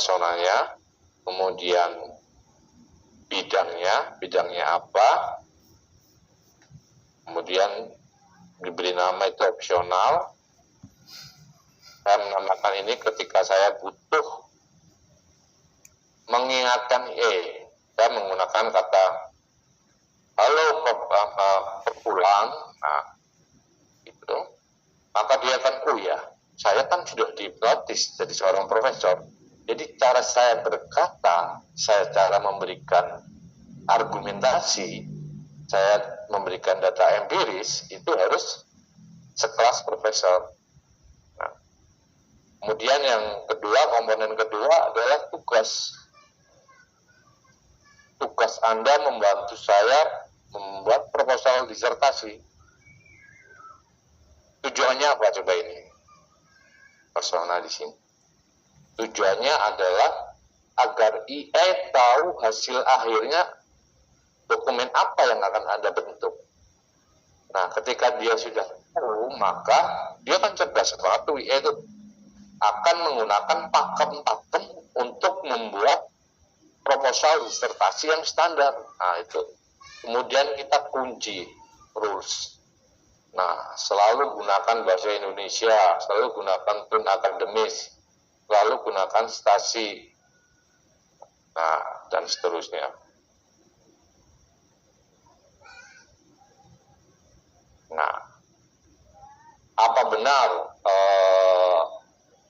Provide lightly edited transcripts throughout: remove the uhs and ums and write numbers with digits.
personanya, kemudian bidangnya apa, kemudian diberi nama itu opsional. Saya menamakan ini ketika saya butuh mengingatkan saya menggunakan kata halo pulang, nah itu, maka dia kan saya kan sudah dihipnotis jadi seorang profesor, jadi cara saya berkata, cara memberikan argumentasi, saya memberikan data empiris itu harus sekelas profesor. Nah, kemudian yang kedua, komponen kedua adalah tugas Anda membantu saya membuat proposal disertasi. Tujuannya apa coba ini? Persona di sini. Tujuannya adalah agar IE tahu hasil akhirnya dokumen apa yang akan Anda bentuk. Nah, ketika dia sudah tahu, maka dia kan cerdas banget tuh IE itu akan menggunakan pakem-pakem untuk membuat proposal disertasi yang standar. Nah, itu. Kemudian kita kunci rules. Nah, selalu gunakan bahasa Indonesia, selalu gunakan tone akademis, selalu gunakan stasi. Nah, dan seterusnya. Nah, apa benar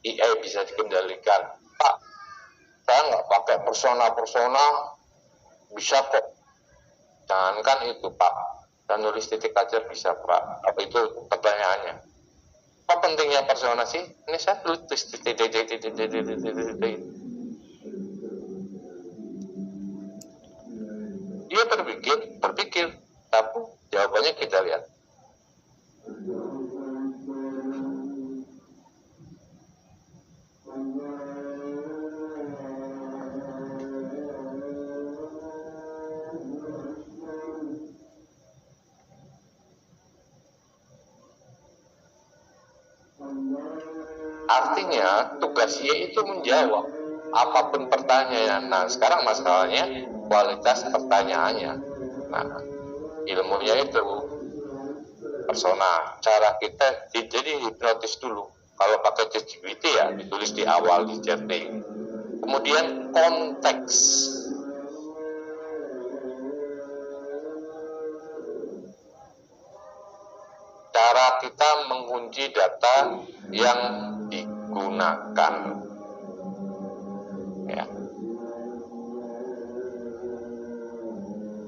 IE bisa dikendalikan? Pak, saya nggak pakai persona bisa kok. Jangankan itu Pak, dan nulis titik aja bisa Pak. Apa itu pertanyaannya? Apa pentingnya persona sih? Ini saya tulis titik. Dia berpikir, tapi jawabannya kita lihat. Artinya tugas Y itu menjawab apapun pertanyaan. Nah, sekarang masalahnya kualitas pertanyaannya. Nah, ilmunya itu persona. Cara kita jadi hipnotis dulu. Kalau pakai ChatGPT ya ditulis di awal di chatting. Kemudian konteks. Cara kita mengunci data yang digunakan. Ya.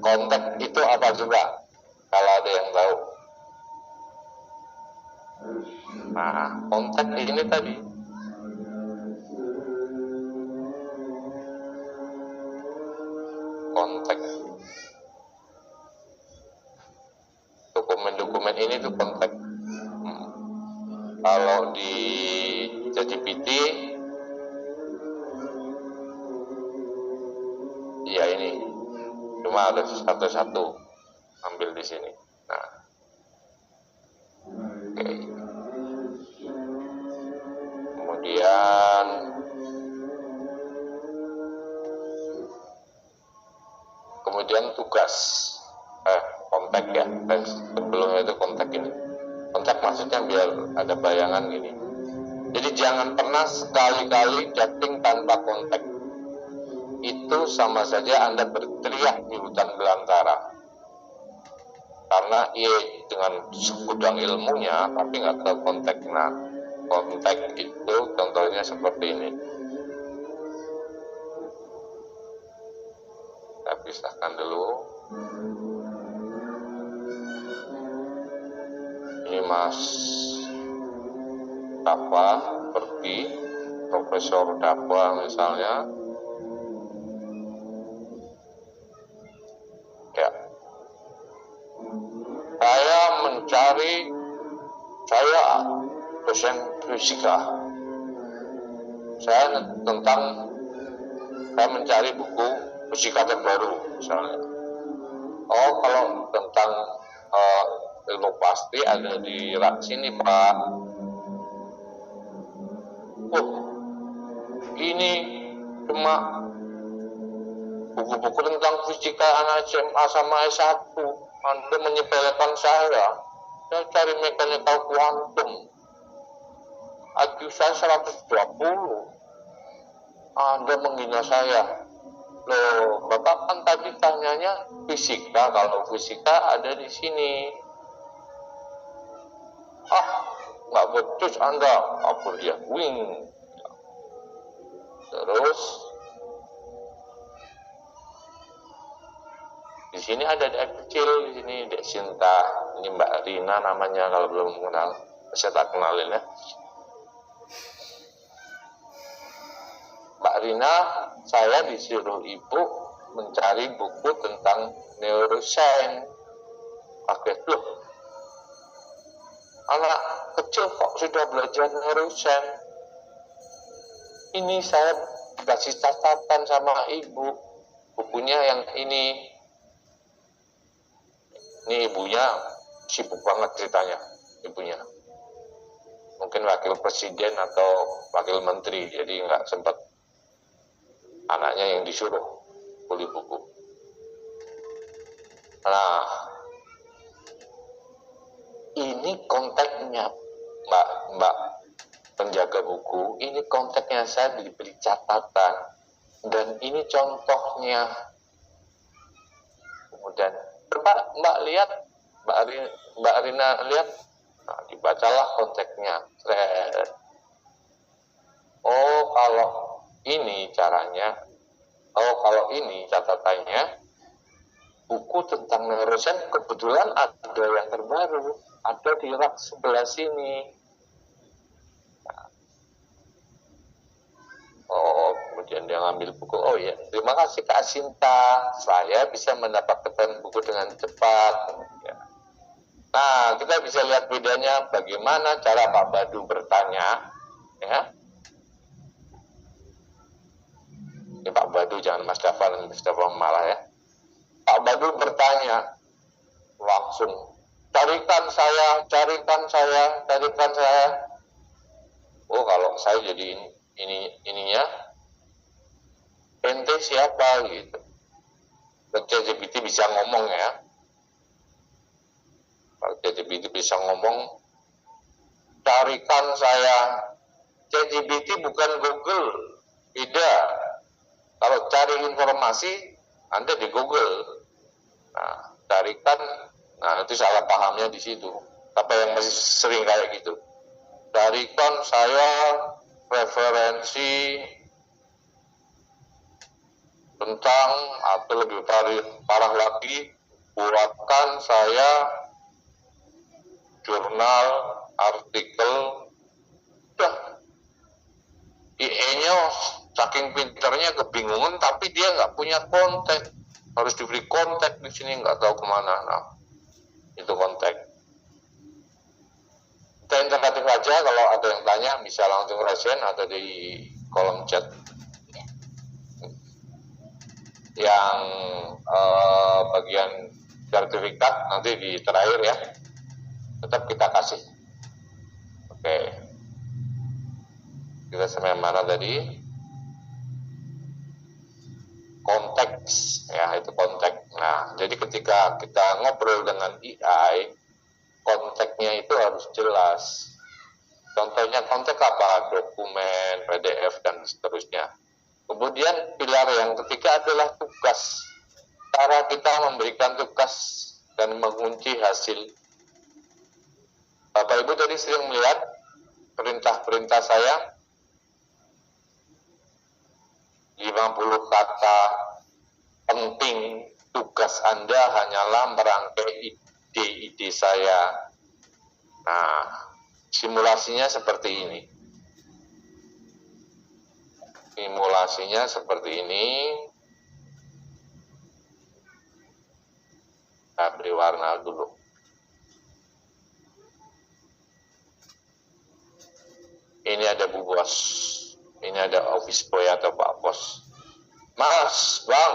Konteks itu apa juga? Kalau ada yang tahu. Nah, konteks ini tadi. Konteks. Dokumen-dokumen ini tuh konteks. Kalau di ChatGPT ya ini cuma ada satu-satu ambil di sini. Nah, oke. Kemudian tugas kontak ya, sebelumnya itu kontak ini. Kontak maksudnya biar ada bayangan gini. Jadi jangan pernah sekali-kali chatting tanpa kontak. Itu sama saja Anda berteriak di hutan belantara. Karena dengan segudang ilmunya, tapi nggak tahu kontak. Nah, kontak itu contohnya seperti ini. Kita pisahkan dulu. Ini Mas Dapa pergi, Profesor Dapa misalnya. Ya. Saya dosen fisika. Saya mencari buku fisika terbaru misalnya. Oh, kalau tentang ilmu pasti ada di rak sini Pak. Oh, ini Cuma buku-buku tentang fisika anak SMA sama S1. Anda menyepelekan saya cari mekanikal kuantum. IQ saya 120. Anda menghina saya. Loh, Bapak kan tadi tanyanya fisika. Kalau fisika ada di sini. Nggak becus Anda. Apa dia? Wing. Terus di sini ada dek kecil, di sini dek Sinta. Ini Mbak Rina namanya kalau belum kenal. Saya tak kenalin ya. Mbak Rina, saya disuruh ibu mencari buku tentang neuroscience. Loh, anak kecil kok sudah belajar neuroscience? Ini saya kasih catatan sama ibu. Bukunya yang ini. Ini ibunya sibuk banget ceritanya, ibunya. Mungkin wakil presiden atau wakil menteri, jadi nggak sempat anaknya yang disuruh beli buku. Nah, ini konteksnya, Mbak penjaga buku, ini konteksnya saya diberi catatan, dan ini contohnya. Kemudian, Mbak lihat, Mbak Rina lihat, nah, dibacalah konteksnya. Oh, kalau ini caranya, kalau ini catatannya, buku tentang neuroscience kebetulan ada yang terbaru, ada di rak sebelah sini. Oh, kemudian dia ngambil buku. Oh ya, terima kasih Kak Sinta, saya bisa mendapatkan buku dengan cepat. Nah, kita bisa lihat bedanya bagaimana cara Pak Badu bertanya, ya. Ini Pak Badu, jangan Mas Dafan malah ya. Pak Badu bertanya langsung, carikan saya. Oh, kalau saya jadi ininya, ente siapa gitu. ChatGPT bisa ngomong ya. Kalau ChatGPT bisa ngomong, carikan saya. ChatGPT bukan Google, beda. Kalau cari informasi, Anda di Google. Nah, carikan, nah itu salah pahamnya di situ. Apa yang masih sering kayak gitu. Carikan saya referensi tentang, atau lebih parah lagi, buatkan saya jurnal, artikel. Udah, IE-nya saking pinternya kebingungan, tapi dia nggak punya konteks. Harus diberi konteks di sini, nggak tahu kemana. Nah, itu konteks. Kita interaktif aja, kalau ada yang tanya bisa langsung resen atau di kolom chat. Yang bagian sertifikat nanti di terakhir ya, tetap kita kasih. Oke, kita sampai mana tadi? Konteks ya, itu konteks. Nah, jadi ketika kita ngobrol dengan AI, konteksnya itu harus jelas. Contohnya konteks apa? Dokumen, PDF dan seterusnya. Kemudian pilar yang ketiga adalah tugas. Cara kita memberikan tugas dan mengunci hasil. Bapak Ibu tadi sering melihat perintah-perintah saya, 50 kata penting. Tugas Anda hanyalah merangkai ide-ide saya. Nah, simulasinya seperti ini. Simulasinya seperti ini. Saya beri warna dulu. Ini ada Bu Bos. Ini ada office boy atau Pak Bos. Mas, Bang,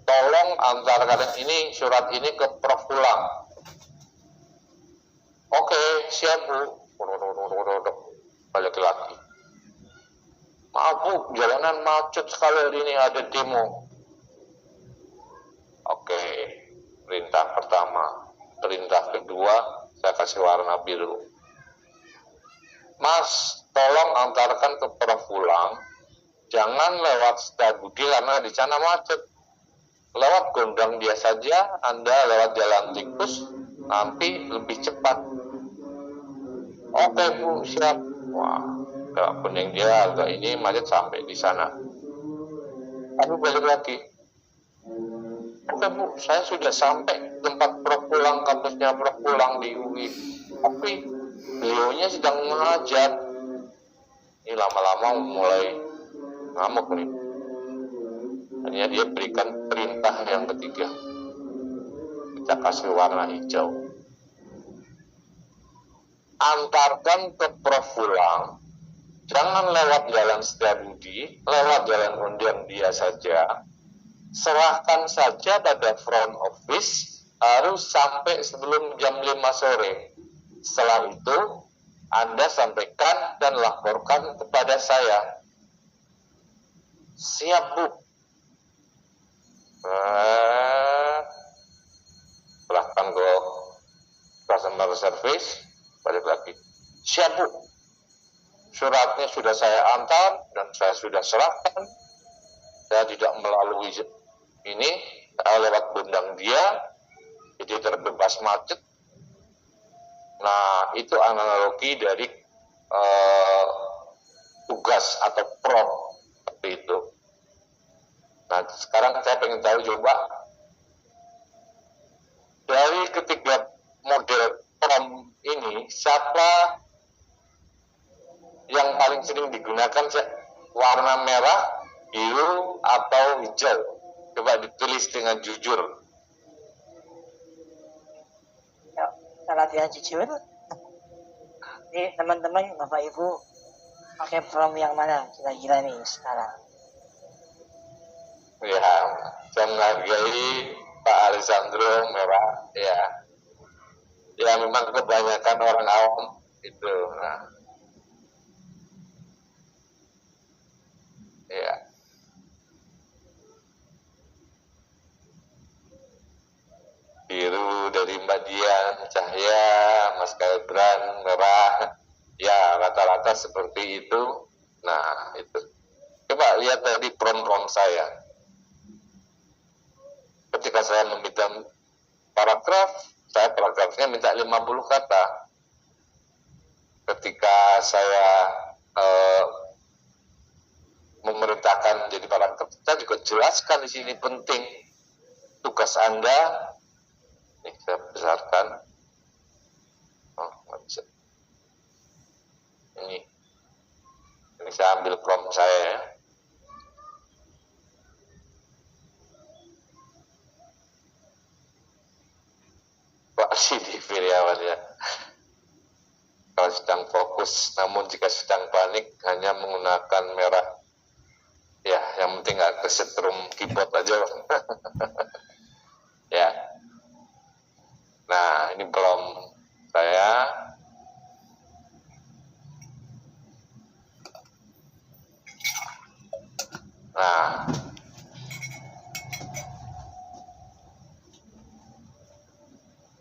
tolong antarkan ini, surat ini ke Prof. Pulang. Oke, siap Bu. Balik lagi. Maaf Bu, jalanan macet sekali hari ini, ada demo. Oke, perintah pertama. Perintah kedua, saya kasih warna biru. Mas, tolong antarkan ke Prafulang, jangan lewat Setiabudi karena di sana macet. Lewat Gondang dia saja, Anda lewat jalan tikus, nanti lebih cepat. Oke Bu, siap. Wah, agak pening dia, agak ini macet sampai di sana. Tapi balik lagi. Oke Bu, saya sudah sampai tempat Prafulang, kampusnya Prafulang di UI. Tapi beliaunya sedang mengajar. Ini lama-lama mulai ngamuk nih. Akhirnya dia berikan perintah yang ketiga. Kita kasih warna hijau. Antarkan ke Prafulang, jangan lewat jalan Setiabudi, lewat jalan Gondang dia saja. Serahkan saja pada front office, harus sampai sebelum jam 5 sore. Setelah itu, Anda sampaikan dan laporkan kepada saya. Siap Bu. Serahkan ke customer service, balik lagi. Siap Bu. Suratnya sudah saya antar dan saya sudah serahkan. Saya tidak melalui ini, saya lewat Gondang dia, jadi terbebas macet. Nah, itu analogi dari tugas atau prom seperti itu. Nah, sekarang saya pengen tahu coba dari ketiga model prom ini, siapa yang paling sering digunakan warna merah, biru, atau hijau? Coba ditulis dengan jujur. Ya, latihan jujur. Ini teman-teman, Bapak Ibu, pakai prom yang mana kira-kira nih sekarang? Ya, saya menghargai Pak Alessandro merah. Ya, ya memang kebanyakan orang awam itu. Nah, ya. Biru dari Mbak Dian, Cahya, Mas Kaibran, merah. Ya, rata-rata seperti itu. Nah, itu. Coba lihat tadi prom-prom saya. Ketika saya meminta paragraf, saya paragrafnya minta 50 kata. Ketika saya memerintahkan jadi paragraf, saya juga jelaskan di sini penting tugas Anda. Ini saya besarkan. Oh, nggak bisa. Ini saya ambil prompt saya ya. Pak Sidi Firyawan ya. Kalau sedang fokus, namun jika sedang panik hanya menggunakan merah. Ya, yang penting nggak kesetrum keyboard aja. Ya. Nah, ini belum saya. Nah,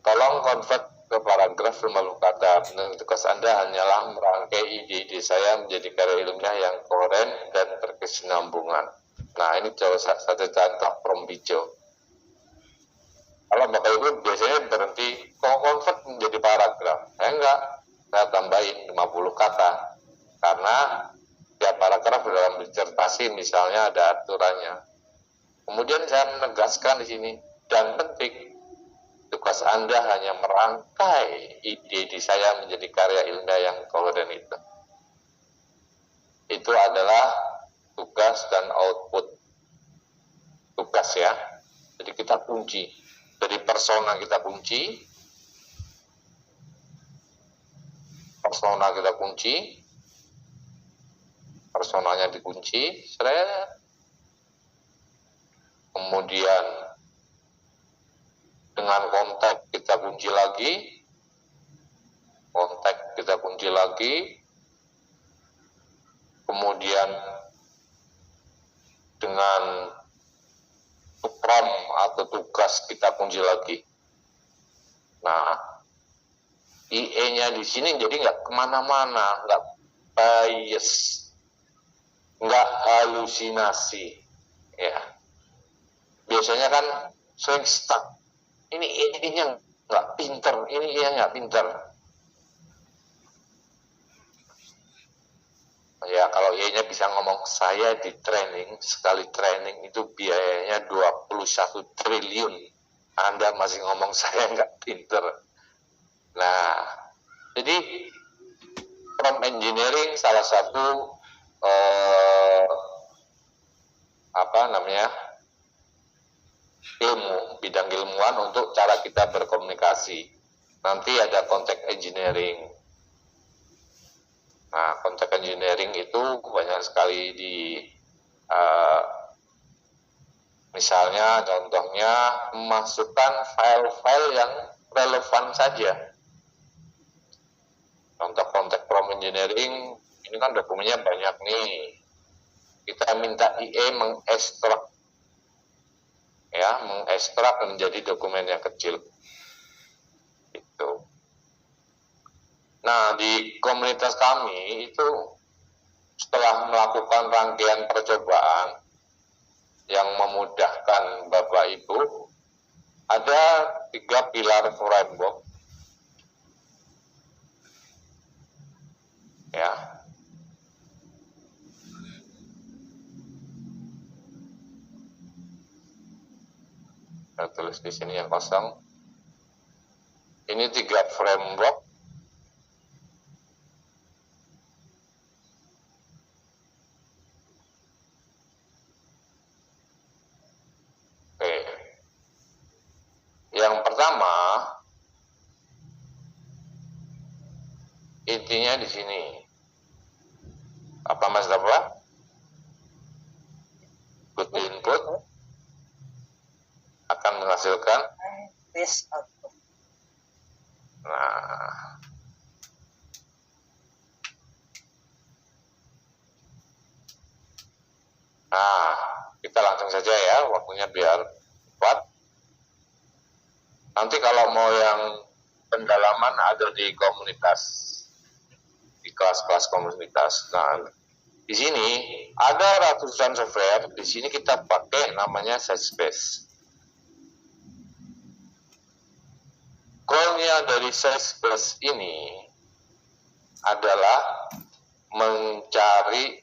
tolong convert ke paragraf 50 kata. Tugas Anda hanyalah merangkai ide-ide saya menjadi karya ilmiah yang koheren dan berkesinambungan. Nah, ini satu contoh prom hijau. Kalau Bapak Ibu biasanya berhenti, kalau convert menjadi paragraf. Saya enggak, saya tambahin 50 kata. Karena tiap paragraf dalam disertasi misalnya ada aturannya. Kemudian saya menegaskan di sini, dan penting, tugas Anda hanya merangkai ide-ide saya menjadi karya ilmiah yang koheren itu. Itu adalah tugas dan output tugas ya. Jadi kita kunci. Dari persona kita kunci. Persona kita kunci. Personanya dikunci. Kemudian dengan konteks kita kunci lagi. Konteks kita kunci lagi. Kemudian dengan prom atau tugas kita kunci lagi. Nah, IE-nya di sini jadi nggak kemana-mana, nggak bias, nggak halusinasi, ya. Biasanya kan sering stuck. Ini IE-nya nggak pinter, ini IE-nya nggak pinter. Ya, kalau IE-nya bisa ngomong, saya di training, sekali training itu biayanya 21 triliun. Anda masih ngomong saya nggak pinter. Nah, jadi prompt engineering salah satu ilmu, bidang ilmuwan untuk cara kita berkomunikasi. Nanti ada context engineering. Nah, context engineering itu banyak sekali misalnya contohnya memasukkan file-file yang relevan saja. Contoh konteks prompt engineering, ini kan dokumennya banyak nih. Kita minta IE mengekstrak menjadi dokumen yang kecil. Itu. Nah, di komunitas kami itu setelah melakukan rangkaian percobaan yang memudahkan Bapak Ibu, ada 3 pilar framework. Ya. Saya tulis di sini yang kosong. Ini 3 framework. Oke. Yang pertama, intinya di sini. Apa Mas Dabla? Good input akan menghasilkan best output. Nah, kita langsung saja ya, waktunya biar cepat. Nanti kalau mau yang pendalaman ada di komunitas, di kelas-kelas komunitas. Nah, di sini ada ratusan software. Di sini kita pakai namanya SageSpace. Goalnya dari SageSpace ini adalah mencari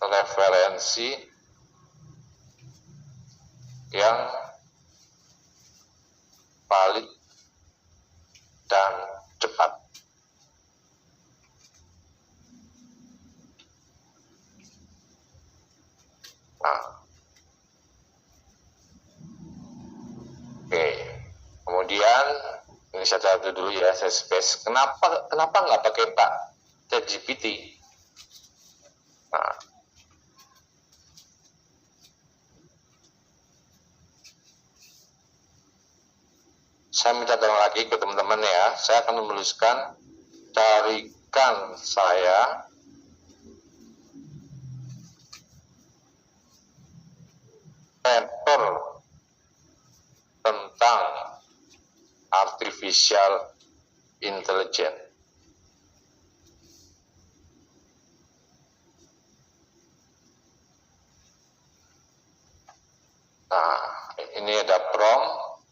referensi yang valid dan cepat. Nah, oke. Kemudian ini saya catat dulu ya, SageSpace. Kenapa nggak pakai Pak ChatGPT? Nah, saya minta tolong lagi ke teman-teman ya. Saya akan menuliskan, carikan saya paper tentang artificial intelligence. Nah, ini ada prompt.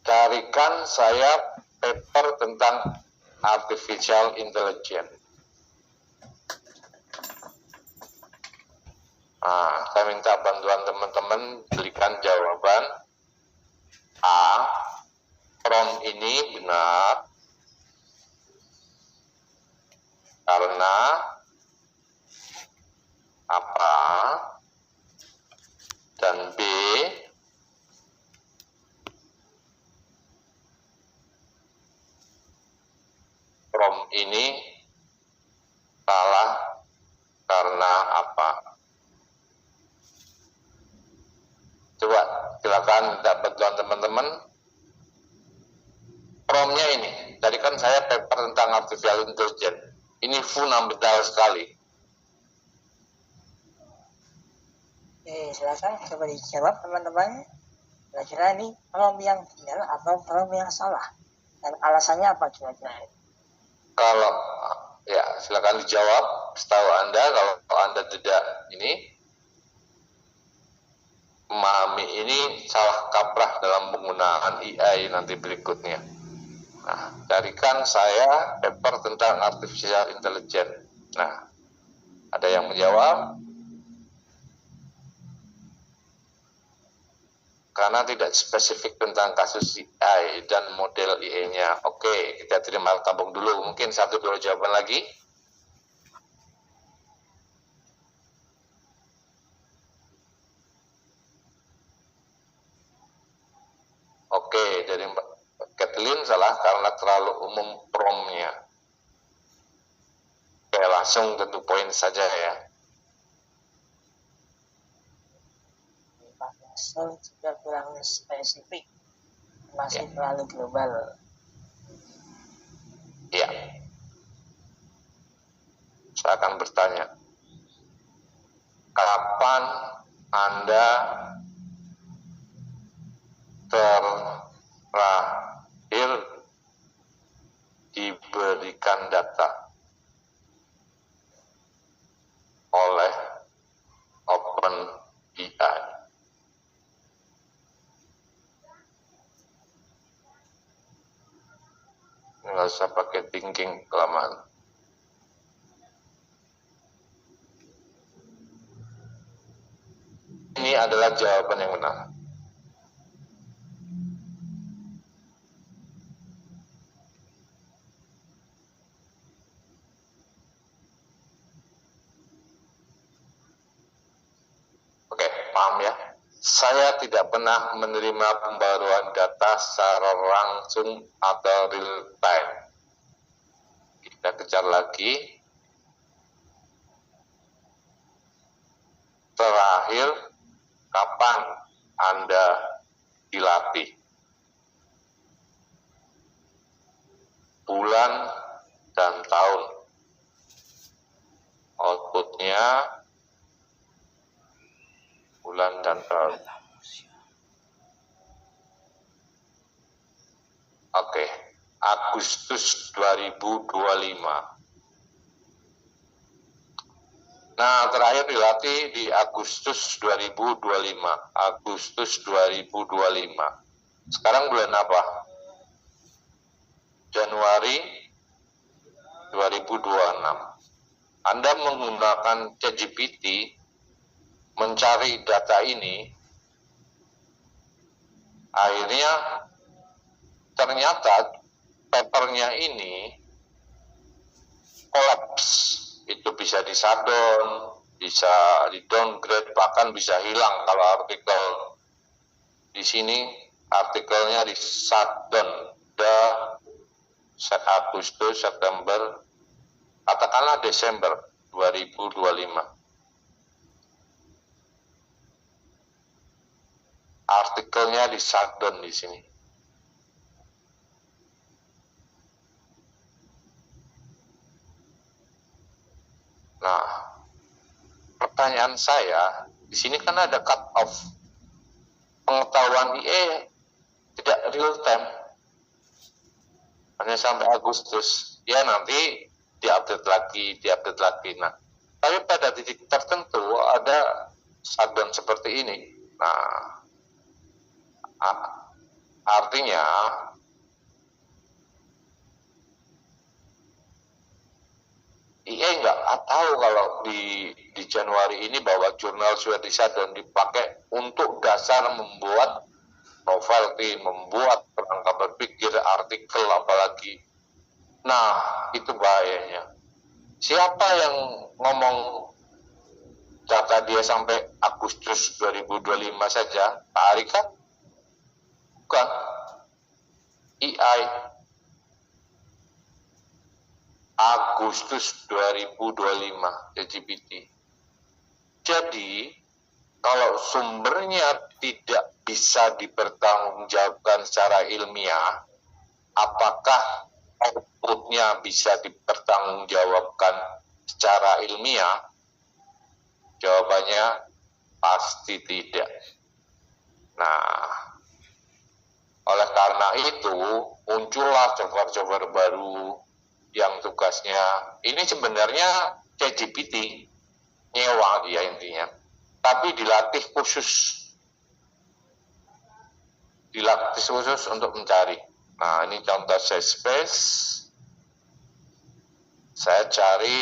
Carikan saya paper tentang artificial intelligence. Nah, saya minta bantuan teman-teman berikan jawaban A. Prompt ini benar karena apa, dan B, prompt ini salah karena apa. Coba silakan minta bantuan teman-teman. Prompt-nya ini, tadi kan saya paper tentang artificial intelligence. Ini fundamental sekali. Oke, silakan coba dijawab teman-teman. Kira-kira ini from yang benar atau from yang salah? Dan alasannya apa kira-kira? Kalau ya silakan dijawab. Setahu Anda, kalau Anda tidak ini memahami ini, salah kaprah dalam penggunaan AI nanti berikutnya. Nah, carikan saya paper tentang artificial intelligence. Nah, ada yang menjawab? Karena tidak spesifik tentang kasus AI dan model AI-nya. Oke, kita terima tabung dulu. Mungkin 1-2 jawaban lagi. Oke, dari Mbak Kathleen salah karena terlalu umum promnya. Oke, langsung tentu poin saja ya. So, juga kurang spesifik, masih terlalu global. Iya. Saya akan bertanya, kapan Anda terakhir diberikan data oleh OpenAI? Nggak usah pakai thinking kelamaan. Ini adalah jawaban yang benar. Oke, paham ya? Saya tidak pernah menerima pembaruan data secara langsung atau real time. Kita kejar lagi. Terakhir, kapan Anda dilatih? Bulan dan tahun. Outputnya bulan dan tahun. Oke, Agustus 2025. Nah, terakhir dilatih di Agustus 2025. Agustus 2025. Sekarang bulan apa? Januari 2026. Anda menggunakan ChatGPT mencari data ini, akhirnya ternyata papernya ini kolaps. Itu bisa di shutdown, bisa di downgrade, bahkan bisa hilang kalau artikel di sini artikelnya di shutdown. Agustus, September, katakanlah Desember 2025. Artikelnya di shutdown di sini. Nah, pertanyaan saya, di sini kan ada cut off. Pengetahuan IE tidak real time. Hanya sampai Agustus. Ya nanti diupdate lagi. Nah, tapi pada titik tertentu ada shutdown seperti ini. Nah, artinya IE nggak tahu kalau di Januari ini bahwa jurnal sudah di shutdown, dipakai untuk dasar membuat novelty, membuat kerangka berpikir, artikel apalagi. Nah, itu bahayanya. Siapa yang ngomong data dia sampai Agustus 2025 saja? Pak Ari kan? Bukan. AI. Agustus 2025 ChatGPT. Jadi kalau sumbernya tidak bisa dipertanggungjawabkan secara ilmiah, apakah outputnya bisa dipertanggungjawabkan secara ilmiah? Jawabannya pasti tidak. Nah, oleh karena itu muncullah software-software baru yang tugasnya ini sebenarnya ChatGPT, nyewa dia intinya, tapi dilatih khusus untuk mencari. Nah, ini contoh Space. Saya cari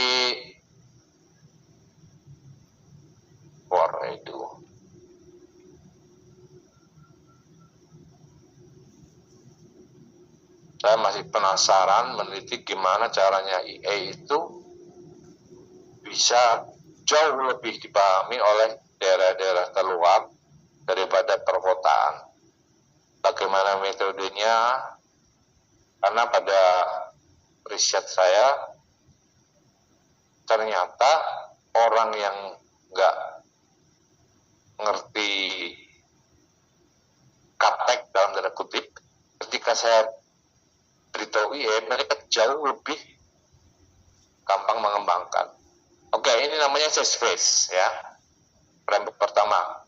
itu. Saya masih penasaran meneliti gimana caranya IA itu bisa jauh lebih dipahami oleh daerah-daerah terluar daripada perkotaan. Bagaimana metodenya? Karena pada riset saya ternyata orang yang nggak ngerti kaptek dalam tanda kutip, ketika saya beritahu IA, mereka jauh lebih gampang mengembangkan. Oke, ini namanya Space ya. Frame pertama,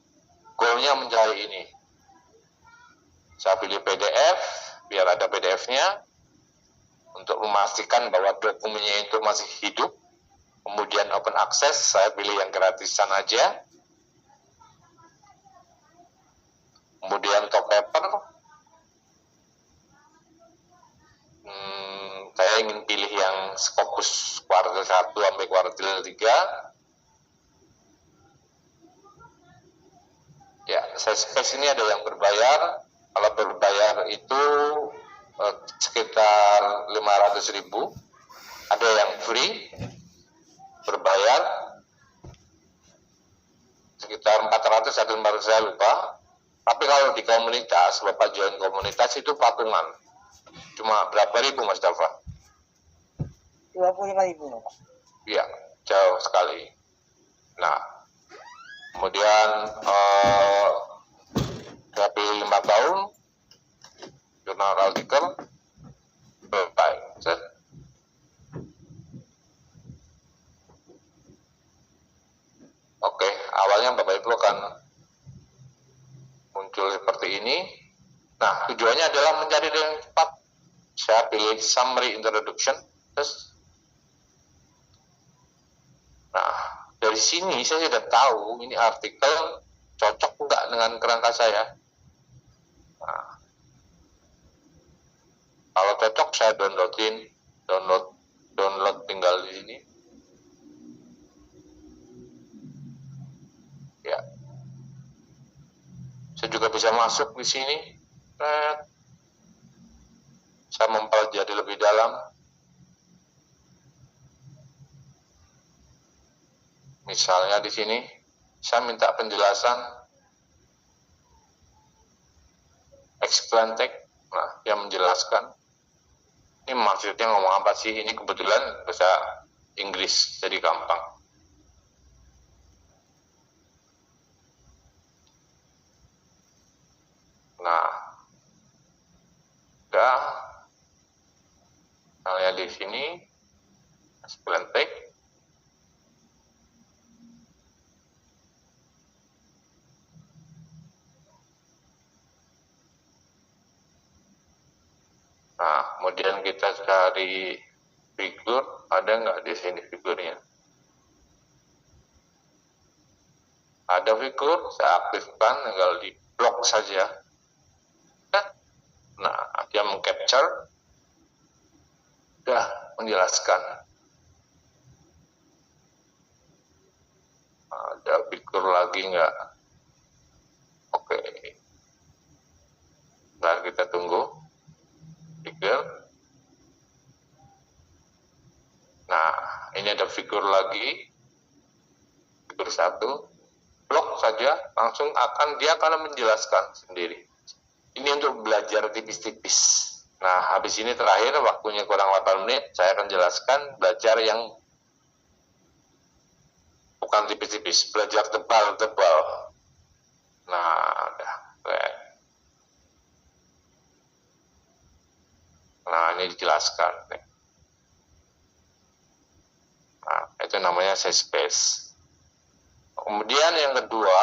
goalnya mencari ini. Saya pilih PDF, biar ada PDF-nya, untuk memastikan bahwa dokumennya itu masih hidup. Kemudian open access, saya pilih yang gratisan aja. Kemudian top paper, saya ingin pilih yang Scopus kuartil 1 sampai kuartil 3. Ya, Space ini ada yang berbayar. Kalau berbayar itu sekitar 500.000. Ada yang free, berbayar sekitar 400 atau 500, saya lupa. Tapi kalau di komunitas, Bapak join komunitas itu patungan. Cuma berapa ribu, Mas Dafa? 25.000. Iya, jauh sekali. Nah, kemudian saya pilih 5 tahun, jurnal artikel, selesai. Oke, awalnya Bapak Ibu akan muncul seperti ini. Nah, tujuannya adalah mencari yang cepat. Saya pilih summary introduction. Nah, dari sini saya sudah tahu ini artikel cocok enggak dengan kerangka saya. Nah, kalau cocok saya download tinggal di sini. Ya, saya juga bisa masuk di sini. Saya mempelajari lebih dalam. Misalnya di sini, saya minta penjelasan explain text. Nah, dia menjelaskan. Ini maksudnya ngomong apa sih? Ini kebetulan bahasa Inggris, jadi gampang. Nah, udah. Misalnya di sini, explain text. Nah, kemudian kita cari figur, ada nggak di sini figurnya? Ada figur, saya aktifkan, tinggal di blok saja. Nah, dia mengcapture, sudah menjelaskan. Ada figur lagi nggak? Oke. Nah, kita tunggu. Figur. Nah, ini ada figur lagi. Figur 1. Blok saja, langsung dia akan menjelaskan sendiri. Ini untuk belajar tipis-tipis. Nah, habis ini terakhir, waktunya kurang 8 menit, saya akan jelaskan belajar yang bukan tipis-tipis, belajar tebal-tebal. Nah, udah. Nah, ini dijelaskan. Itu namanya sage-based. Kemudian yang kedua,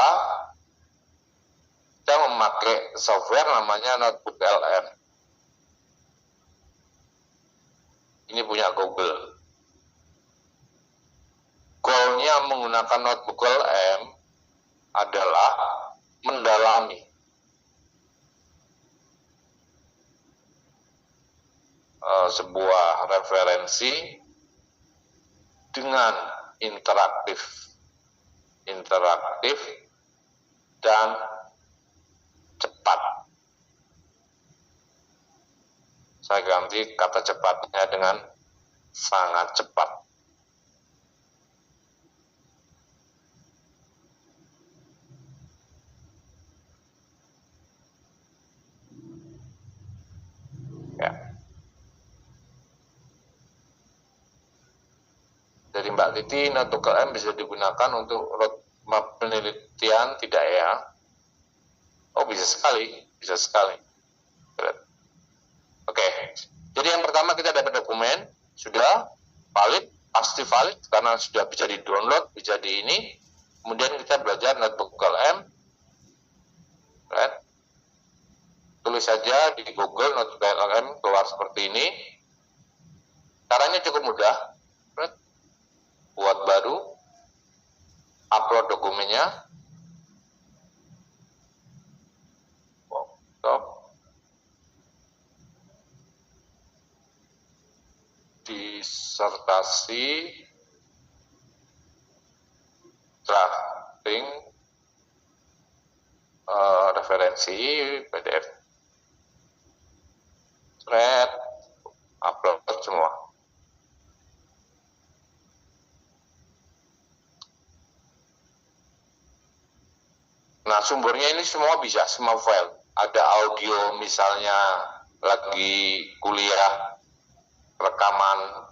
kita memakai software namanya Notebook LM. Ini punya Google. Goalnya menggunakan Notebook LM adalah mendalami sebuah referensi dengan interaktif dan cepat. Saya ganti kata cepatnya dengan sangat cepat. Ya. Dari Mbak Titi, Notebook LM bisa digunakan untuk roadmap penelitian, tidak ya? Oh, bisa sekali. Oke, jadi yang pertama kita dapat dokumen, sudah valid, pasti valid, karena sudah bisa di-download, bisa di ini. Kemudian kita belajar Notebook LM, right? Tulis saja di Google Notebook LM, keluar seperti ini. Caranya cukup mudah, right? Buat baru, upload dokumennya, stop, disertasi, drafting, referensi, PDF, thread, upload semua. Nah, sumbernya ini semua bisa, semua file. Ada audio misalnya lagi kuliah, rekaman,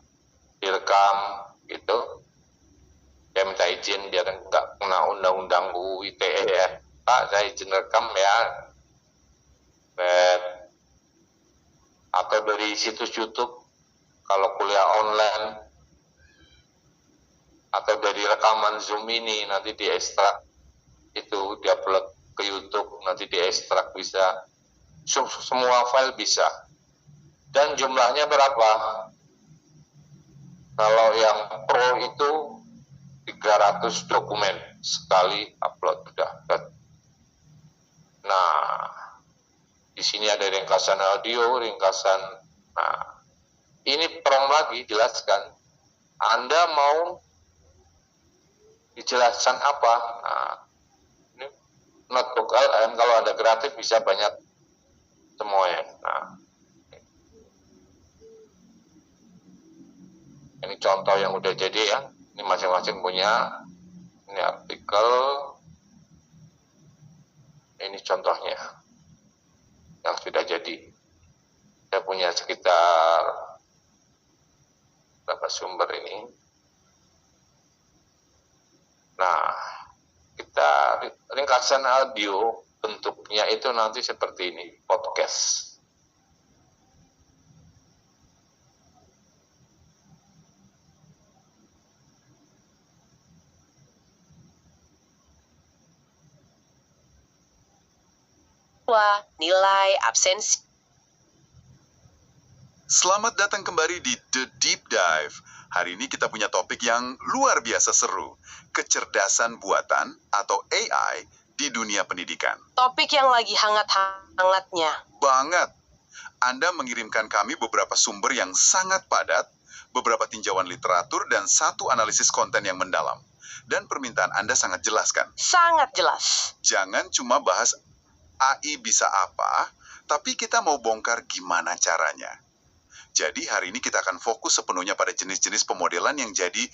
direkam, gitu. Ya minta izin biar nggak kena undang-undang UU ITE ya. Pak, saya izin rekam ya. Atau dari situs YouTube, kalau kuliah online. Atau dari rekaman Zoom ini, nanti diekstrak. Itu diupload ke YouTube, nanti diekstrak bisa. Semua file bisa. Dan jumlahnya berapa? Kalau yang Pro itu 300 dokumen sekali upload sudah. Nah, di sini ada ringkasan audio, ringkasan. Nah, ini prompt lagi jelaskan. Anda mau dijelaskan apa? Nah, ini Notebook LM kalau ada kreatif bisa banyak semuanya. Nah, ini contoh yang udah jadi ya. Ini masing-masing punya. Ini artikel. Ini contohnya yang sudah jadi. Saya punya sekitar berapa sumber ini. Nah, kita ringkasan audio bentuknya itu nanti seperti ini, podcast. Nilai absensi. Selamat datang kembali di The Deep Dive. Hari ini kita punya topik yang luar biasa seru. Kecerdasan buatan atau AI di dunia pendidikan. Topik yang lagi hangat-hangatnya. Banget. Anda mengirimkan kami beberapa sumber yang sangat padat, beberapa tinjauan literatur, dan satu analisis konten yang mendalam. Dan permintaan Anda sangat jelas kan? Sangat jelas. Jangan cuma bahas AI bisa apa, tapi kita mau bongkar gimana caranya. Jadi hari ini kita akan fokus sepenuhnya pada jenis-jenis pemodelan yang jadi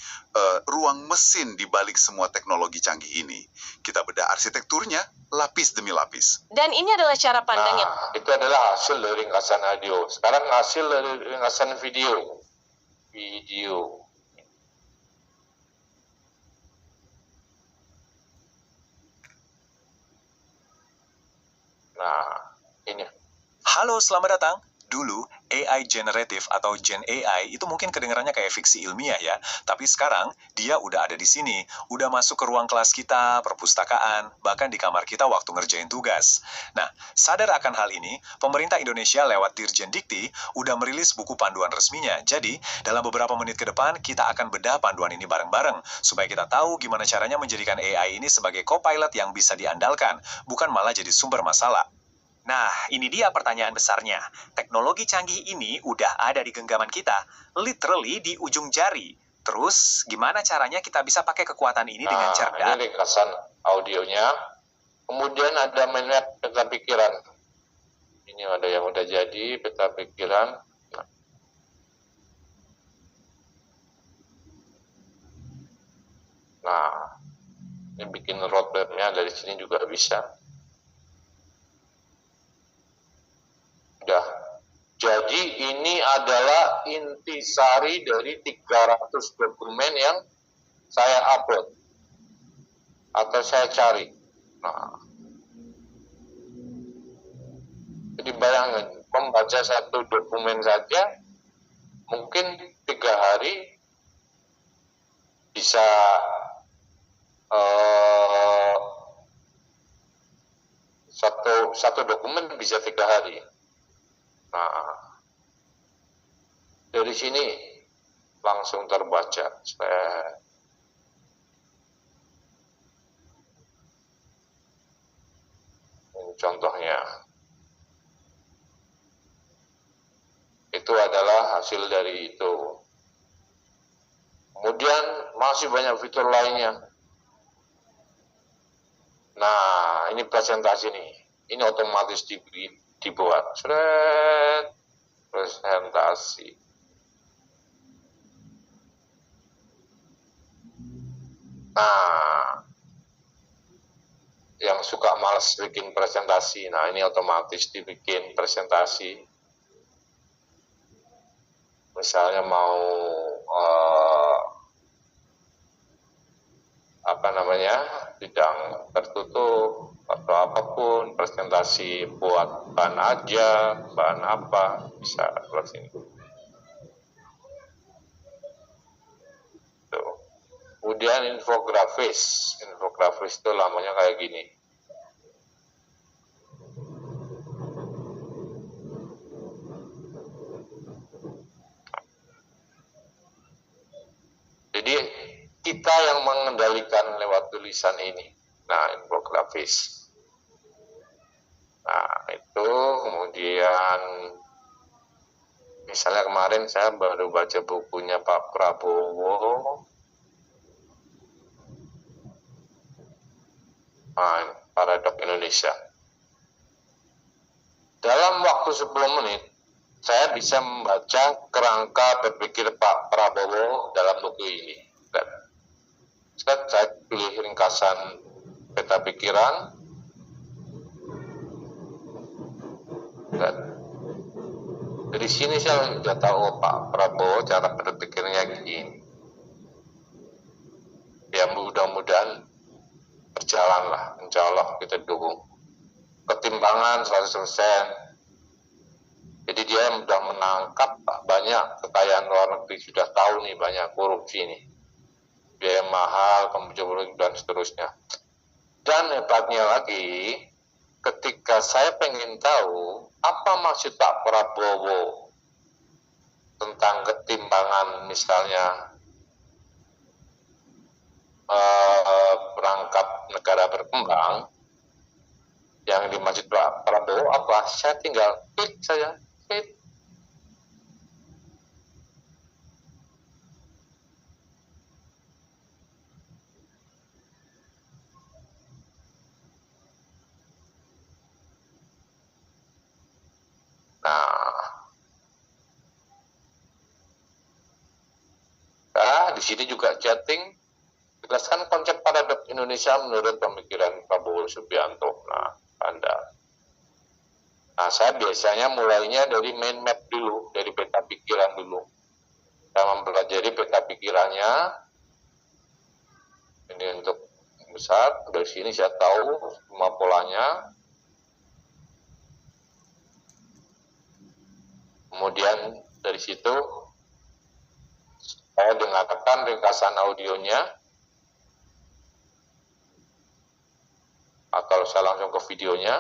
ruang mesin di balik semua teknologi canggih ini. Kita bedah arsitekturnya lapis demi lapis. Dan ini adalah cara pandang yang... Itu adalah hasil dari ringkasan audio. Sekarang hasil dari ringkasan video. Nah, ini. Halo, selamat datang. Dulu, AI generatif atau Gen AI itu mungkin kedengarannya kayak fiksi ilmiah ya, tapi sekarang dia udah ada di sini, udah masuk ke ruang kelas kita, perpustakaan, bahkan di kamar kita waktu ngerjain tugas. Nah, sadar akan hal ini, pemerintah Indonesia lewat Dirjen Dikti udah merilis buku panduan resminya. Jadi, dalam beberapa menit ke depan, kita akan bedah panduan ini bareng-bareng, supaya kita tahu gimana caranya menjadikan AI ini sebagai co-pilot yang bisa diandalkan, bukan malah jadi sumber masalah. Nah, ini dia pertanyaan besarnya. Teknologi canggih ini udah ada di genggaman kita, literally di ujung jari. Terus, gimana caranya kita bisa pakai kekuatan ini dengan cerdas? Ini ringkasan audionya. Kemudian ada mind map peta pikiran. Ini ada yang udah jadi, peta pikiran. Nah, ini bikin roadmap-nya dari sini juga bisa. Udah. Jadi ini adalah intisari dari 300 dokumen yang saya upload atau saya cari. Nah, jadi bayangin, membaca satu dokumen saja mungkin 3 hari bisa satu dokumen bisa 3 hari. Nah, dari sini langsung terbaca. Ini contohnya. Itu adalah hasil dari itu. Kemudian masih banyak fitur lainnya. Nah, ini presentasi nih. Ini otomatis dibuat. Presentasi. Nah, yang suka malas bikin presentasi, nah ini otomatis dibikin presentasi. Misalnya mau bidang tertutup atau apapun, presentasi buat bahan aja, bahan apa, bisa lewat sini. Tuh. Kemudian infografis itu lamanya kayak gini. Jadi kita yang mengendalikan lewat tulisan ini. Nah, infografis. Nah, itu kemudian misalnya kemarin saya baru baca bukunya Pak Prabowo. Nah, Paradok Indonesia. Dalam waktu 10 menit, saya bisa membaca kerangka berpikir Pak Prabowo dalam buku ini. Saya pilih ringkasan peta pikiran. Dari sini saya sudah tahu Pak Prabowo cara berpikirnya gini. Ya mudah-mudahan berjalan lah, insya Allah kita dukung. Ketimpangan 100%. Jadi dia sudah menangkap banyak kekayaan luar negeri, sudah tahu nih banyak korupsi nih. Biaya mahal, kemudian dan seterusnya. Dan hebatnya lagi, ketika saya pengen tahu apa maksud Pak Prabowo tentang ketimpangan misalnya perangkap negara berkembang, yang dimaksud Pak Prabowo apa, saya tinggal klik saja, klik. Nah, di sini juga chatting, jelaskan konsep paradok Indonesia menurut pemikiran Prabowo Subianto. Nah, Anda. Nah, saya biasanya mulainya dari mind map dulu, dari peta pikiran dulu. Saya mempelajari peta pikirannya. Ini untuk besar, dari sini saya tahu semua polanya. Kemudian dari situ saya dengarkan ringkasan audionya, atau saya langsung ke videonya.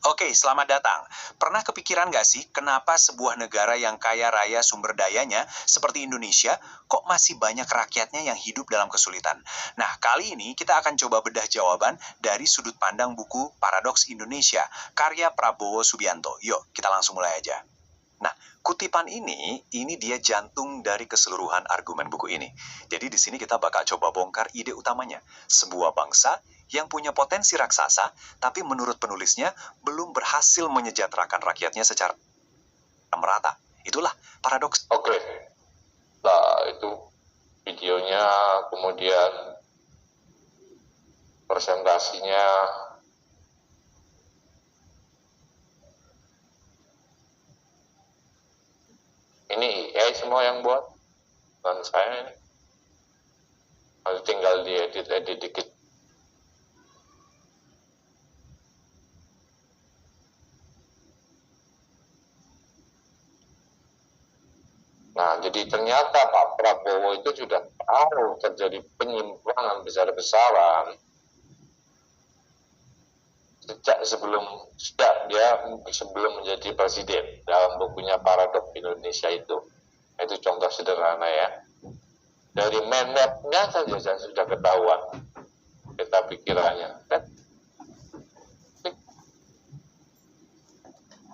Oke, selamat datang. Pernah kepikiran nggak sih kenapa sebuah negara yang kaya raya sumber dayanya seperti Indonesia kok masih banyak rakyatnya yang hidup dalam kesulitan? Nah, kali ini kita akan coba bedah jawaban dari sudut pandang buku Paradoks Indonesia, karya Prabowo Subianto. Yuk, kita langsung mulai aja. Nah, kutipan ini dia jantung dari keseluruhan argumen buku ini. Jadi di sini kita bakal coba bongkar ide utamanya. Sebuah bangsa yang punya potensi raksasa, tapi menurut penulisnya belum berhasil menyejahterakan rakyatnya secara merata. Itulah paradoks. Oke. Nah, itu videonya, kemudian presentasinya. Ini AI semua yang buat, dan saya ini. Nanti tinggal diedit dikit. Nah, jadi ternyata Pak Prabowo itu sudah tahu terjadi penyimpangan besar-besaran sejak dia sebelum menjadi presiden, dalam bukunya Paradoks Indonesia itu. Itu contoh sederhana ya. Dari mind map-nya saja sudah ketahuan kita pikirannya.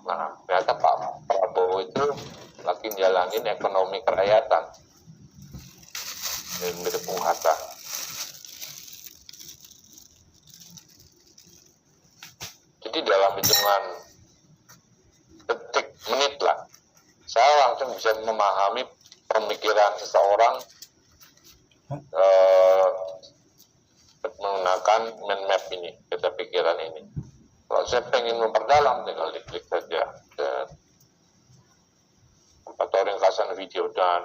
Nah, ternyata Pak Prabowo itu lagi jalanin ekonomi kerakyatan dan mirip Bung Hatta. Jadi dalam hitungan detik, menit lah, saya langsung bisa memahami pemikiran seseorang menggunakan mind map ini, kita pikiran ini. Kalau saya pengen memperdalam, tinggal diklik saja. Atau ringkasan video, dan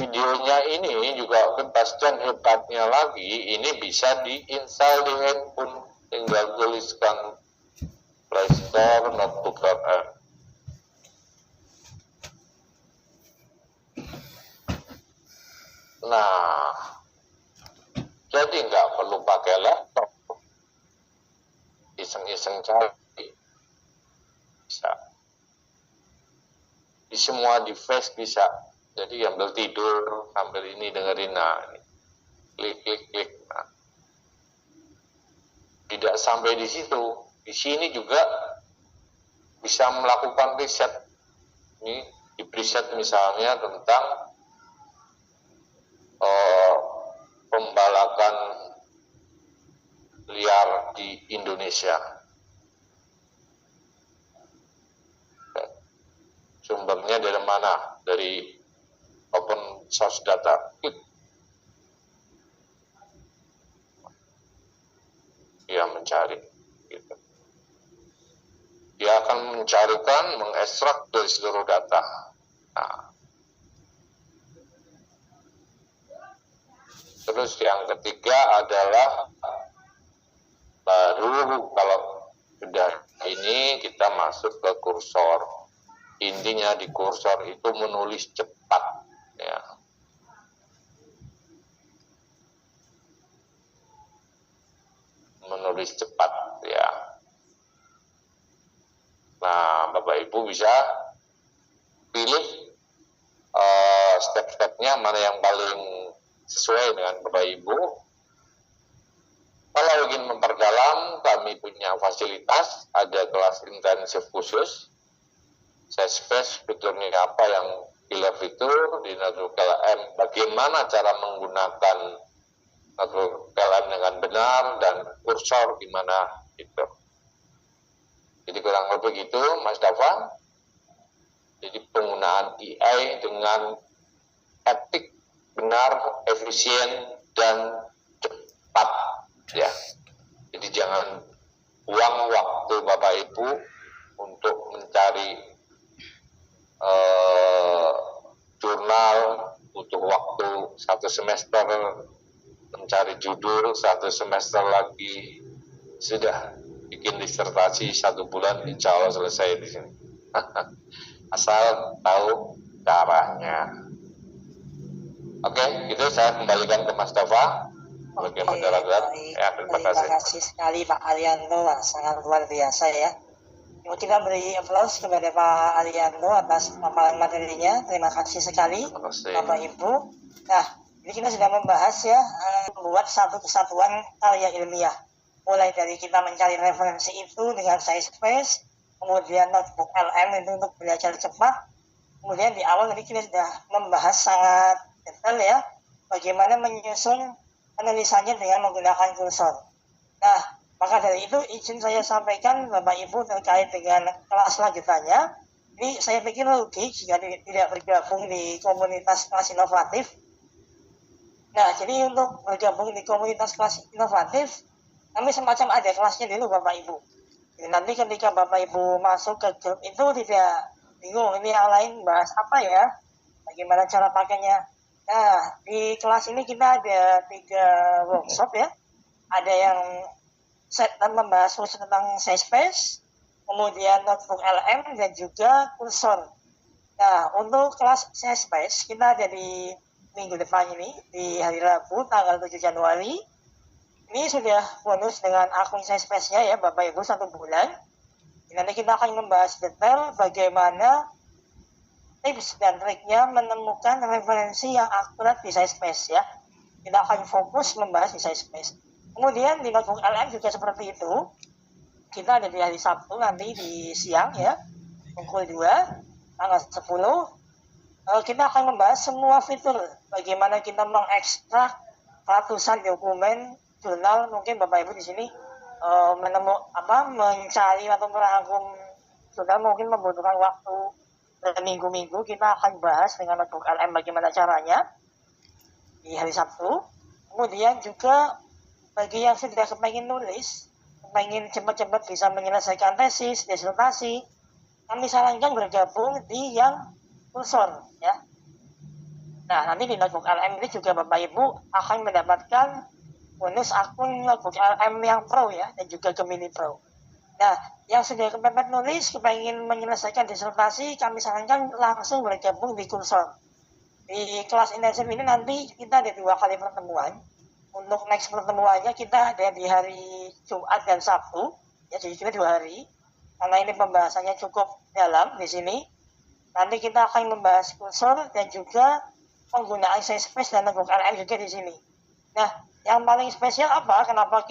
videonya ini juga kepastian hebatnya lagi, ini bisa diinstal di handphone, tinggal tuliskan Play Store Notebook.m. Nah, jadi nggak perlu pakai laptop, iseng-iseng cari, bisa. Di semua device bisa. Jadi sambil tidur, sambil ini dengerin, nah, klik. Nah. Tidak sampai di situ. Di sini juga bisa melakukan riset. Ini di riset misalnya tentang pembalakan liar di Indonesia. Sumbernya dari mana? Dari open source data. Dia mencari. Gitu. Dia akan mencarikan, mengekstrak dari seluruh data. Nah. Terus yang ketiga adalah baru kalau sudah ini kita masuk ke kursor. Intinya di kursor itu menulis cepat, ya. Menulis cepat, ya. Nah, Bapak Ibu bisa pilih step-stepnya mana yang paling sesuai dengan Bapak Ibu. Kalau ingin memperdalam, kami punya fasilitas, ada kelas intensif khusus. Saya space fiturnya apa yang killer fitur di Natural LM, bagaimana cara menggunakan Natural LM dengan benar, dan kursor gimana gitu. Jadi kurang lebih gitu, Mas Dava. Jadi penggunaan AI dengan etik, benar, efisien, dan cepat, ya. Jadi jangan buang waktu Bapak Ibu untuk mencari jurnal, butuh waktu 1 semester mencari judul, 1 semester lagi sudah bikin disertasi 1 bulan, insya Allah selesai di sini. Asal tahu caranya. Oke, itu saya kembalikan ke Mas Tova sebagai moderator. Ya, terima kasih. Sekali Pak Arianto, sangat luar biasa ya. Kita beri aplaus kepada Pak Arianto atas paparan materinya. Terima kasih sekali, Bapak Ibu. Nah, ini kita sudah membahas ya, membuat satu kesatuan karya ilmiah. Mulai dari kita mencari referensi itu dengan SciSpace, kemudian notebook LM itu untuk belajar cepat. Kemudian di awal tadi kita sudah membahas sangat detail ya, bagaimana menyusun analisanya dengan menggunakan kursor. Nah, maka dari itu izin saya sampaikan Bapak Ibu terkait dengan kelas lanjutannya. Ini saya pikir rugi jika tidak bergabung di komunitas kelas inovatif. Nah, jadi untuk bergabung di komunitas kelas inovatif, kami semacam ada kelasnya dulu Bapak Ibu. Jadi nanti ketika Bapak Ibu masuk ke grup itu tidak bingung, ini yang lain bahas apa ya, bagaimana cara pakainya. Nah, di kelas ini kita ada 3 workshop ya. Ada yang set dan membahas khusus tentang SciSpace, kemudian notebook LM, dan juga kursor. Nah, untuk kelas SciSpace kita ada di minggu depan ini, di hari Rabu tanggal 7 Januari. Ini sudah bonus dengan akun SciSpace-nya ya Bapak Ibu 1 bulan. Nanti kita akan membahas detail bagaimana tips dan triknya menemukan referensi yang akurat di SciSpace ya. Kita akan fokus membahas di SciSpace. Kemudian di notebook LM juga seperti itu. Kita ada di hari Sabtu nanti di siang ya, pukul 2, tanggal 10. Kita akan membahas semua fitur bagaimana kita mengekstrak ratusan dokumen jurnal. Mungkin Bapak Ibu di sini mencari atau merangkum jurnal mungkin membutuhkan waktu berminggu-minggu. Kita akan bahas dengan notebook LM bagaimana caranya di hari Sabtu. Kemudian juga bagi yang sudah kepengen nulis, kepengen cepat-cepat bisa menyelesaikan tesis, disertasi, kami sarankan bergabung di yang kursor ya. Nah, nanti di notebook LM ini juga Bapak Ibu akan mendapatkan bonus akun notebook LM yang Pro ya, dan juga Gemini Pro. Nah, yang sudah kepepet nulis, kepengen menyelesaikan disertasi, kami sarankan langsung bergabung di kursor. Di kelas intensif ini nanti kita ada 2 kali pertemuan. Untuk next pertemuannya kita ada di hari Jumat dan Sabtu, ya jadi kita 2 hari. Karena ini pembahasannya cukup dalam di sini. Nanti kita akan membahas kursor dan juga penggunaan SciSpace dan notebook LM juga di sini. Nah, yang paling spesial apa? Kenapa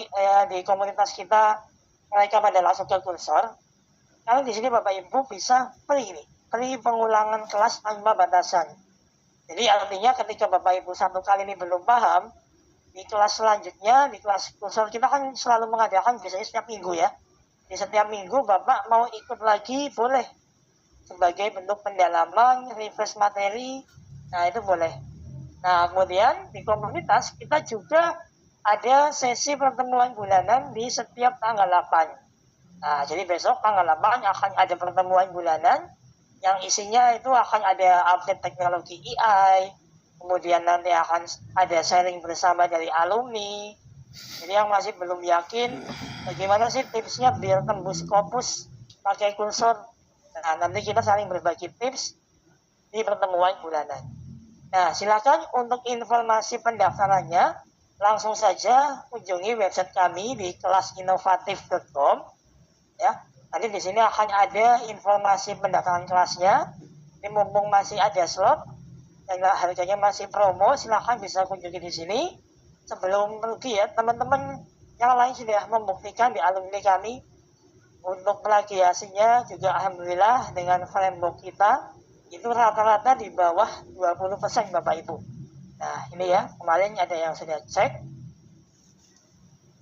di komunitas kita mereka pada langsung ke kursor? Karena di sini Bapak Ibu bisa free pengulangan kelas tanpa batasan. Jadi artinya ketika Bapak Ibu 1 kali ini belum paham, di kelas selanjutnya, di kelas kursor kita kan selalu mengadakan biasanya setiap minggu ya. Di setiap minggu Bapak mau ikut lagi boleh. Sebagai bentuk pendalaman, refresh materi, nah itu boleh. Nah, kemudian di komunitas kita juga ada sesi pertemuan bulanan di setiap tanggal 8. Nah, jadi besok tanggal 8 akan ada pertemuan bulanan yang isinya itu akan ada update teknologi AI, kemudian nanti akan ada sharing bersama dari alumni. Jadi yang masih belum yakin bagaimana sih tipsnya biar tembus Scopus pakai kursor. Nah, nanti kita saling berbagi tips di pertemuan bulanan. Nah, silakan untuk informasi pendaftarannya langsung saja kunjungi website kami di kelasinovatif.com ya. Nanti di sini akan ada informasi pendaftaran kelasnya. Ini mumpung masih ada slot dan harganya masih promo, silakan bisa kunjungi di sini. Sebelum pergi ya, teman-teman yang lain sudah membuktikan di alumni kami untuk plagiasinya juga alhamdulillah dengan framework kita itu rata-rata di bawah 20% Bapak Ibu. Nah ini ya, kemarin ada yang sudah cek,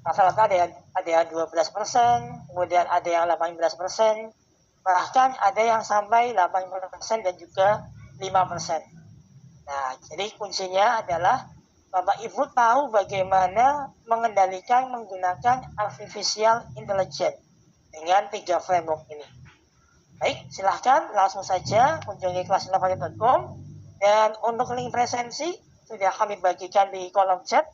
rata-rata ada yang 12%, kemudian ada yang 18%, bahkan ada yang sampai 8% dan juga 5%. Nah jadi kuncinya adalah Bapak Ibu tahu bagaimana mengendalikan menggunakan artificial intelligence dengan 3 framework ini. Baik, silahkan langsung saja kunjungi kelasinovatif.com, dan untuk link presensi sudah kami bagikan di kolom chat.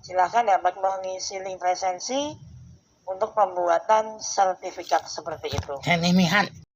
Silahkan dapat mengisi link presensi untuk pembuatan sertifikat seperti itu. Nih Mihan,